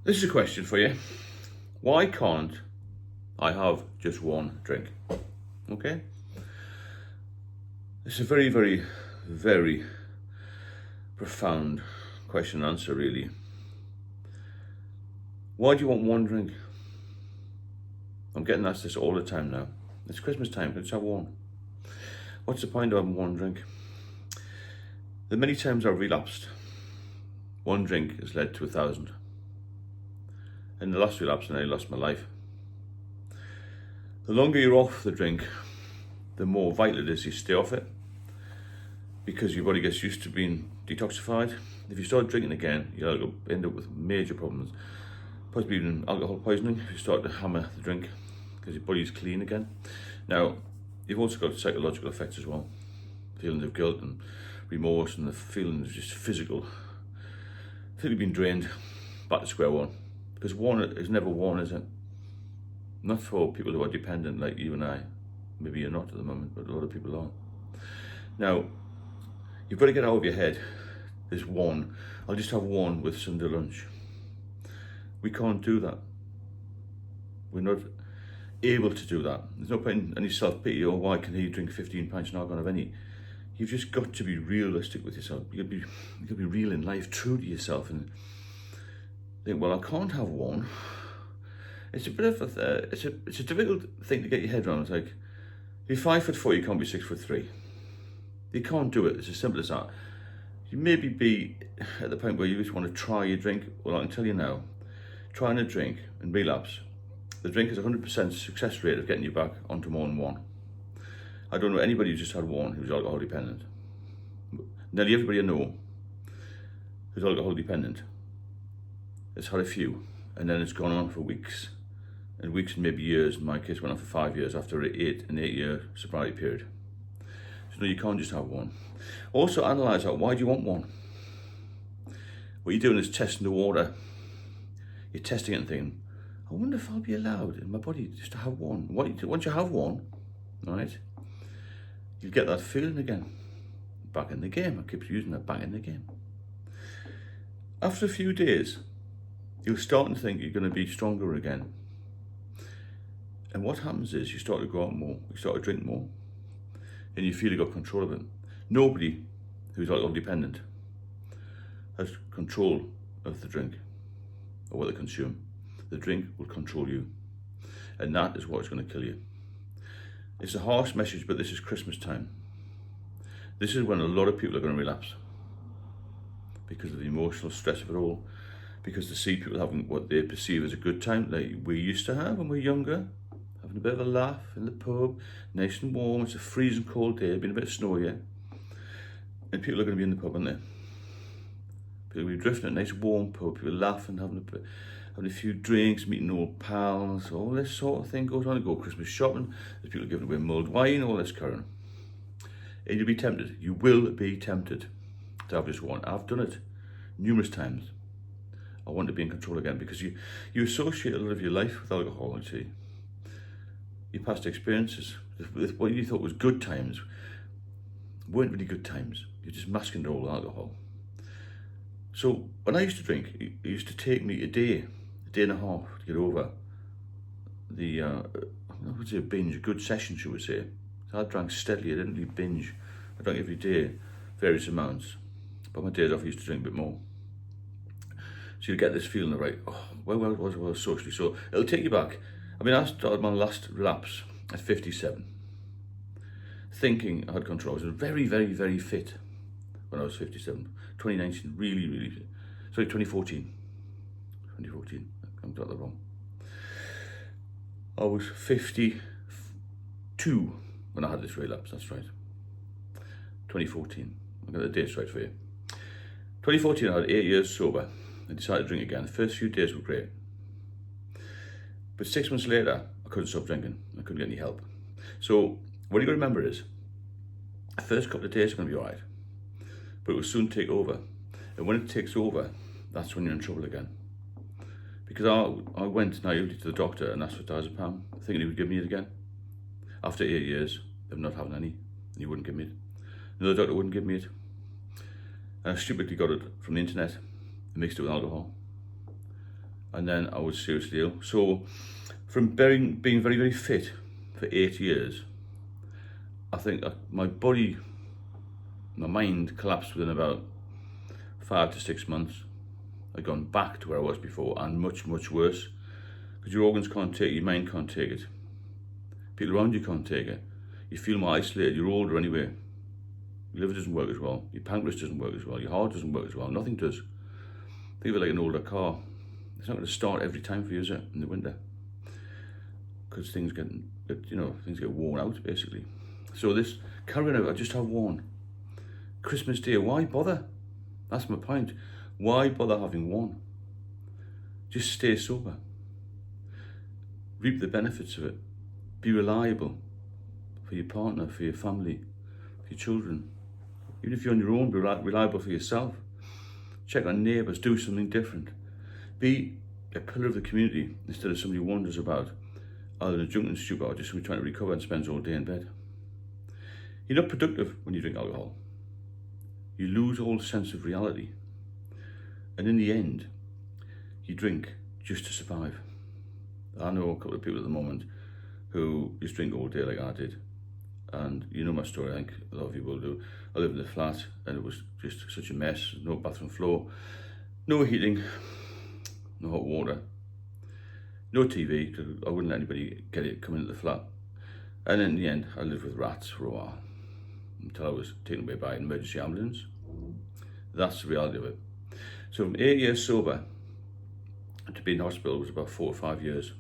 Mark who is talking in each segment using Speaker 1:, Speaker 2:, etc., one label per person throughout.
Speaker 1: This is a question for you. Why can't I have just one drink? Okay? It's a very, very, very profound question and answer, really. Why do you want one drink? I'm getting asked this all the time now. It's Christmas time, let's have one. What's the point of having one drink? The many times I've relapsed, one drink has led to 1,000. In the last relapse, I nearly lost my life. The longer you're off the drink, the more vital it is you stay off it, because your body gets used to being detoxified. If you start drinking again, you'll end up with major problems, possibly even alcohol poisoning if you start to hammer the drink, because your body's clean again. Now, you've also got psychological effects as well. Feelings of guilt and remorse, and the feeling of just physical. I think you've been drained, back to square one. Because one is never one, is it? Not for people who are dependent like you and I. Maybe you're not at the moment, but a lot of people are. Now, you've got to get out of your head. There's one. I'll just have one with Sunday lunch. We can't do that. We're not able to do that. There's no point in any self-pity, or why can he drink 15 pints and I can't have any? You've just got to be realistic with yourself. You've got to be real in life, true to yourself, and think, well, I can't have one. It's a bit of it's a difficult thing to get your head around. It's like, if you're 5'4", you can't be 6'3". You can't do it. It's as simple as that. You maybe be at the point where you just want to try your drink. Well, I can tell you now, trying a drink and relapse, the drink has 100% success rate of getting you back onto more than one. I don't know anybody who's just had one who's alcohol dependent. Nearly everybody I know who's alcohol dependent has had a few, and then it's gone on for weeks, and weeks and maybe years. In my case, went on for 5 years after an 8-year sobriety period. So no, you can't just have one. Also analyse that. Why do you want one? What you're doing is testing the water. You're testing it and thinking, I wonder if I'll be allowed in my body just to have one. Once you have one, right, you'll get that feeling again. Back in the game. I keep using that, back in the game. After a few days, you'll start to think you're going to be stronger again. And what happens is you start to go out more, you start to drink more, and you feel you got control of it. Nobody who's alcohol dependent has control of the drink or what they consume. The drink will control you, and that is what's going to kill you. It's a harsh message, but this is Christmas time. This is when a lot of people are going to relapse because of the emotional stress of it all, because they see people having what they perceive as a good time, like we used to have when we were younger, having a bit of a laugh in the pub, nice and warm. It's a freezing cold day, been a bit of snow here, and people are going to be in the pub, aren't they? People will be drifting at a nice warm pub, people laughing, having a few drinks, meeting old pals, all this sort of thing goes on. They go Christmas shopping, there's people giving away mulled wine, all this current. And you'll be tempted, you will be tempted to have just one. I've done it numerous times. I want to be in control again, because you associate a lot of your life with alcohol, actually. Your past experiences with what you thought was good times weren't really good times. You're just masking it all with alcohol. So when I used to drink, it used to take me a day and a half to get over the, I would say a binge, a good session, should we say. So I drank steadily, I didn't really binge. I drank every day, various amounts. But my days off, I used to drink a bit more. So you get this feeling of, right, oh, where was I socially? So it'll take you back. I mean, I started my last relapse at 57, thinking I had control. I was very, very, very fit when I was 57. 2019, really, really fit. Sorry, 2014. I got that wrong. I was 52 when I had this relapse, that's right. 2014. I'll get the dates right for you. 2014, I had 8 years sober. I decided to drink again. The first few days were great. But 6 months later, I couldn't stop drinking. I couldn't get any help. So what you got to remember is, the first couple of days are going to be all right, but it will soon take over. And when it takes over, that's when you're in trouble again. Because I went naively to the doctor and asked for diazepam, thinking he would give me it again. After 8 years of not having any, he wouldn't give me it. Another doctor wouldn't give me it. And I stupidly got it from the internet and mixed it with alcohol. and then I was seriously ill. So from being very, very fit for 8 years, I think my body, my mind collapsed within about 5 to 6 months. I'd gone back to where I was before, and much, much worse, because your organs can't take it, your mind can't take it. People around you can't take it. You feel more isolated, you're older anyway. Your liver doesn't work as well, your pancreas doesn't work as well, your heart doesn't work as well, nothing does. Think of it like an older car. It's not going to start every time for you, is it, in the winter? Because things get worn out, basically. So this carrying out, I just have one. Christmas Day, why bother? That's my point. Why bother having one? Just stay sober. Reap the benefits of it. Be reliable for your partner, for your family, for your children. Even if you're on your own, be reliable for yourself. Check on neighbours, do something different. Be a pillar of the community instead of somebody who wanders about either in a drunk and stupid or just somebody trying to recover and spends all day in bed. You're not productive when you drink alcohol. You lose all sense of reality. And in the end, you drink just to survive. I know a couple of people at the moment who just drink all day like I did. And you know my story, I think a lot of you will do. I lived in a flat and it was just such a mess. No bathroom floor, no heating, no hot water, no TV, because I wouldn't let anybody come into the flat. And in the end, I lived with rats for a while, until I was taken away by an emergency ambulance. That's the reality of it. So from 8 years sober to being in hospital was about 4 or 5 years.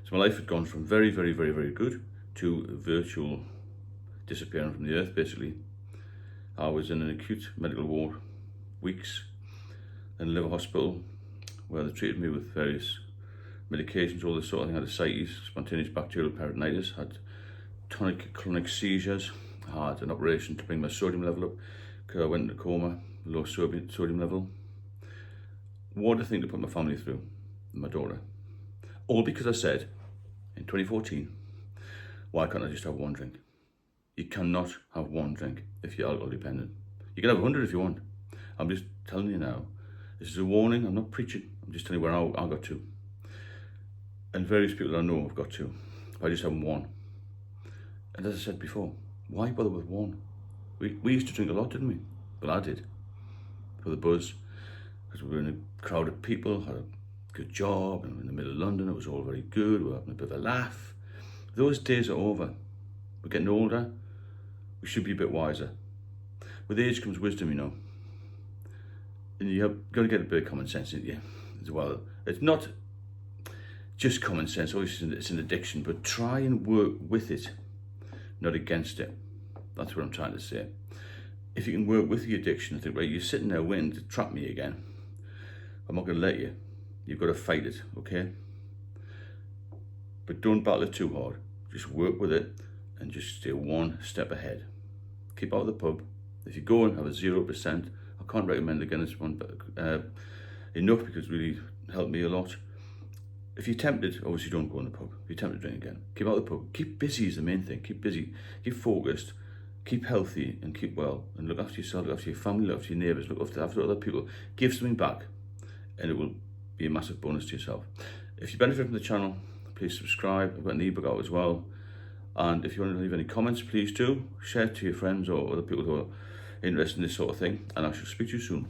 Speaker 1: So my life had gone from very, very, very, very good to virtual disappearing from the earth, basically. I was in an acute medical ward, weeks, in a liver hospital, where they treated me with various medications, all this sort of thing. I had ascites, spontaneous bacterial peritonitis, had tonic clonic seizures. I had an operation to bring my sodium level up, because I went into coma, low sodium level. What a thing to put my family through, and my daughter. All because I said, in 2014, why can't I just have one drink? You cannot have one drink if you're alcohol dependent. You can have 100 if you want. I'm just telling you now. This is a warning, I'm not preaching. I'm just telling you where I got to. And various people that I know have got to. By just having one. And as I said before, why bother with one? We used to drink a lot, didn't we? Well, I did. For the buzz. Because we were in a crowd of people, had a good job, and in the middle of London, it was all very good, we were having a bit of a laugh. Those days are over. We're getting older, we should be a bit wiser. With age comes wisdom, you know. And you've got to get a bit of common sense in you as well. It's not just common sense, obviously it's an addiction, but try and work with it, not against it. That's what I'm trying to say. If you can work with the addiction, I think, right, you're sitting there waiting to trap me again. I'm not going to let you. You've got to fight it, okay? But don't battle it too hard. Just work with it and just stay one step ahead. Keep out of the pub. If you go and have a 0%, I can't recommend again this one, but enough, because it really helped me a lot. If you're tempted, obviously don't go in the pub. If you're tempted to drink again, keep out of the pub. Keep busy is the main thing. Keep busy, keep focused, keep healthy and keep well. And look after yourself, look after your family, look after your neighbours, look after other people. Give something back and it will be a massive bonus to yourself. If you benefit from the channel, please subscribe. I've got an ebook out as well. And if you want to leave any comments, please do. Share it to your friends or other people who are interested in this sort of thing. And I shall speak to you soon.